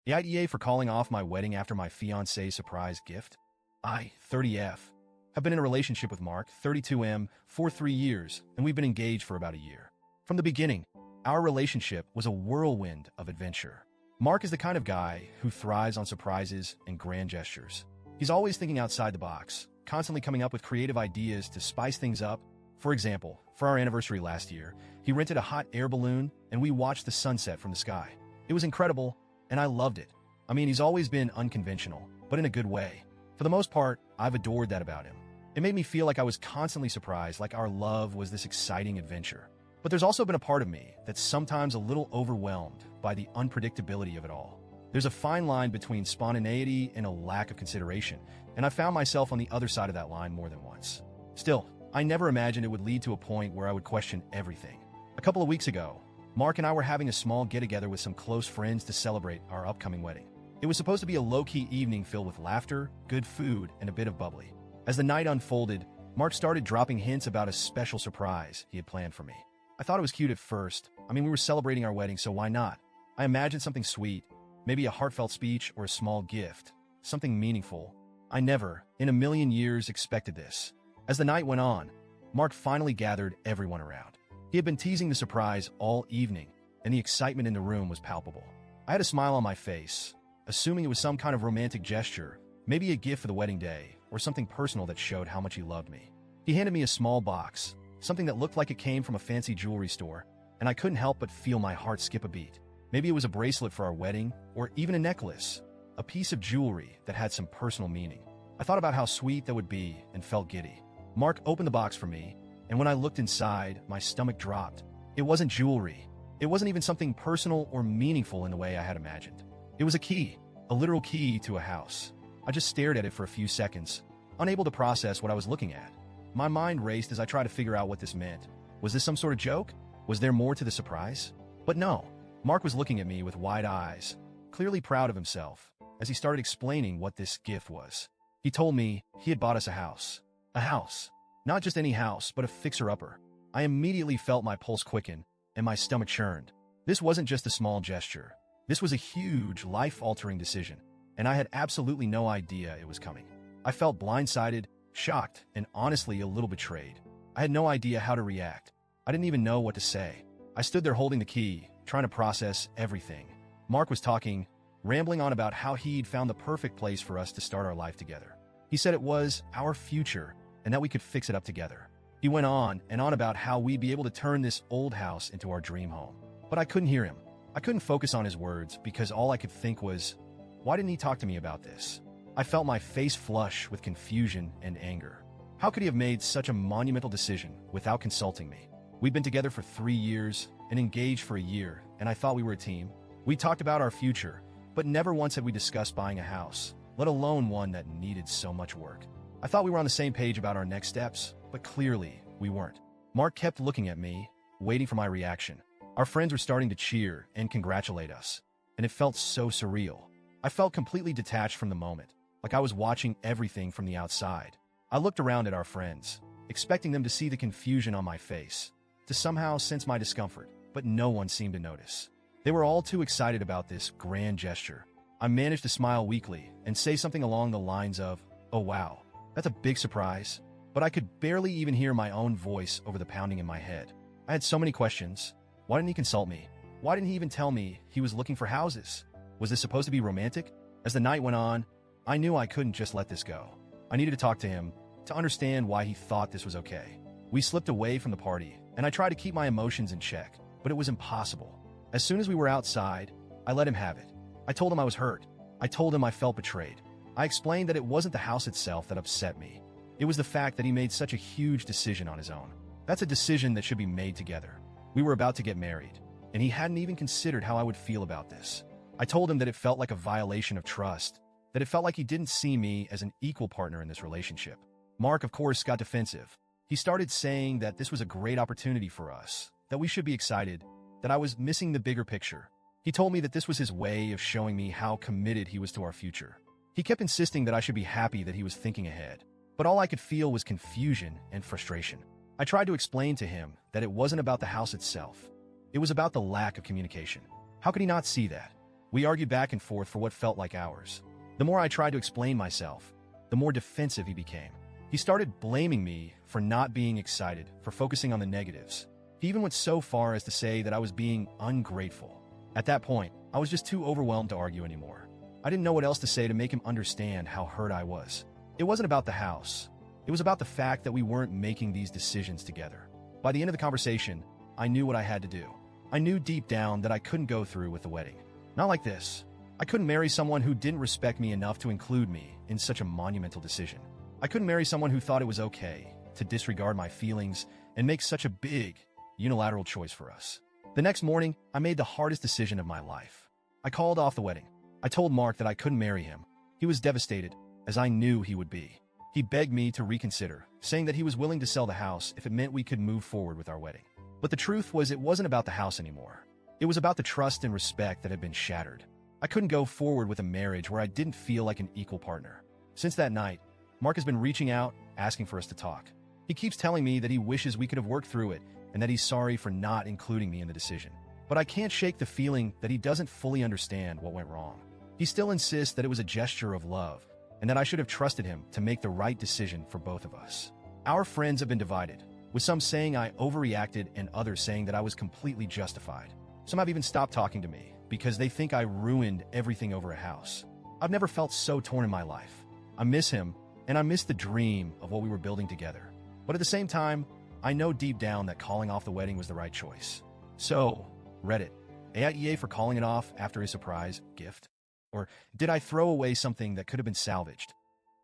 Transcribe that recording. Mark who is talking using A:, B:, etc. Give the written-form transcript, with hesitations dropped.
A: The AITA for calling off my wedding after my fiancé's surprise gift? I, 30F, have been in a relationship with Mark, 32M, for 3 years, and we've been engaged for about a year. From the beginning, our relationship was a whirlwind of adventure. Mark is the kind of guy who thrives on surprises and grand gestures. He's always thinking outside the box, constantly coming up with creative ideas to spice things up. For example, for our anniversary last year, he rented a hot air balloon and we watched the sunset from the sky. It was incredible, and I loved it. I mean, he's always been unconventional, but in a good way. For the most part, I've adored that about him. It made me feel like I was constantly surprised, like our love was this exciting adventure. But there's also been a part of me that's sometimes a little overwhelmed by the unpredictability of it all. There's a fine line between spontaneity and a lack of consideration, and I found myself on the other side of that line more than once. Still, I never imagined it would lead to a point where I would question everything. A couple of weeks ago, Mark and I were having a small get-together with some close friends to celebrate our upcoming wedding. It was supposed to be a low-key evening filled with laughter, good food, and a bit of bubbly. As the night unfolded, Mark started dropping hints about a special surprise he had planned for me. I thought it was cute at first. I mean, we were celebrating our wedding, so why not? I imagined something sweet, maybe a heartfelt speech or a small gift, something meaningful. I never, in a million years, expected this. As the night went on, Mark finally gathered everyone around. He had been teasing the surprise all evening, and the excitement in the room was palpable. I had a smile on my face, assuming it was some kind of romantic gesture, maybe a gift for the wedding day, or something personal that showed how much he loved me. He handed me a small box, something that looked like it came from a fancy jewelry store, and I couldn't help but feel my heart skip a beat. Maybe it was a bracelet for our wedding, or even a necklace, a piece of jewelry that had some personal meaning. I thought about how sweet that would be and felt giddy. Mark opened the box for me, and when I looked inside, my stomach dropped. It wasn't jewelry. It wasn't even something personal or meaningful in the way I had imagined. It was a key, a literal key to a house. I just stared at it for a few seconds, unable to process what I was looking at. My mind raced as I tried to figure out what this meant. Was this some sort of joke? Was there more to the surprise? But no. Mark was looking at me with wide eyes, clearly proud of himself, as he started explaining what this gift was. He told me he had bought us a house. A house. Not just any house, but a fixer-upper. I immediately felt my pulse quicken and my stomach churned. This wasn't just a small gesture. This was a huge, life-altering decision, and I had absolutely no idea it was coming. I felt blindsided, shocked, and honestly a little betrayed. I had no idea how to react. I didn't even know what to say. I stood there holding the key, trying to process everything. Mark was talking, rambling on about how he'd found the perfect place for us to start our life together. He said it was our future, and that we could fix it up together. He went on and on about how we'd be able to turn this old house into our dream home. But I couldn't hear him. I couldn't focus on his words because all I could think was, why didn't he talk to me about this? I felt my face flush with confusion and anger. How could he have made such a monumental decision without consulting me? We'd been together for 3 years and engaged for a year, and I thought we were a team. We talked about our future, but never once had we discussed buying a house, let alone one that needed so much work. I thought we were on the same page about our next steps, but clearly we weren't. Mark kept looking at me, waiting for my reaction. Our friends were starting to cheer and congratulate us, and it felt so surreal. I felt completely detached from the moment, like I was watching everything from the outside. I looked around at our friends, expecting them to see the confusion on my face, to somehow sense my discomfort, but no one seemed to notice. They were all too excited about this grand gesture. I managed to smile weakly and say something along the lines of, "Oh wow, that's a big surprise," but I could barely even hear my own voice over the pounding in my head. I had so many questions. Why didn't he consult me? Why didn't he even tell me he was looking for houses? Was this supposed to be romantic? As the night went on, I knew I couldn't just let this go. I needed to talk to him to understand why he thought this was okay. We slipped away from the party, and I tried to keep my emotions in check, but it was impossible. As soon as we were outside, I let him have it. I told him I was hurt. I told him I felt betrayed. I explained that it wasn't the house itself that upset me. It was the fact that he made such a huge decision on his own. That's a decision that should be made together. We were about to get married, and he hadn't even considered how I would feel about this. I told him that it felt like a violation of trust, that it felt like he didn't see me as an equal partner in this relationship. Mark, of course, got defensive. He started saying that this was a great opportunity for us, that we should be excited, that I was missing the bigger picture. He told me that this was his way of showing me how committed he was to our future. He kept insisting that I should be happy that he was thinking ahead, but all I could feel was confusion and frustration. I tried to explain to him that it wasn't about the house itself. It was about the lack of communication. How could he not see that? We argued back and forth for what felt like hours. The more I tried to explain myself, the more defensive he became. He started blaming me for not being excited, for focusing on the negatives. He even went so far as to say that I was being ungrateful. At that point, I was just too overwhelmed to argue anymore. I didn't know what else to say to make him understand how hurt I was. It wasn't about the house. It was about the fact that we weren't making these decisions together. By the end of the conversation, I knew what I had to do. I knew deep down that I couldn't go through with the wedding. Not like this. I couldn't marry someone who didn't respect me enough to include me in such a monumental decision. I couldn't marry someone who thought it was okay to disregard my feelings and make such a big, unilateral choice for us. The next morning, I made the hardest decision of my life. I called off the wedding. I told Mark that I couldn't marry him. He was devastated, as I knew he would be. He begged me to reconsider, saying that he was willing to sell the house if it meant we could move forward with our wedding. But the truth was, it wasn't about the house anymore. It was about the trust and respect that had been shattered. I couldn't go forward with a marriage where I didn't feel like an equal partner. Since that night, Mark has been reaching out, asking for us to talk. He keeps telling me that he wishes we could have worked through it and that he's sorry for not including me in the decision. But I can't shake the feeling that he doesn't fully understand what went wrong. He still insists that it was a gesture of love and that I should have trusted him to make the right decision for both of us. Our friends have been divided, with some saying I overreacted and others saying that I was completely justified. Some have even stopped talking to me because they think I ruined everything over a house. I've never felt so torn in my life. I miss him, and I miss the dream of what we were building together. But at the same time, I know deep down that calling off the wedding was the right choice. So, Reddit, AITA for calling it off after a surprise gift? Or did I throw away something that could have been salvaged?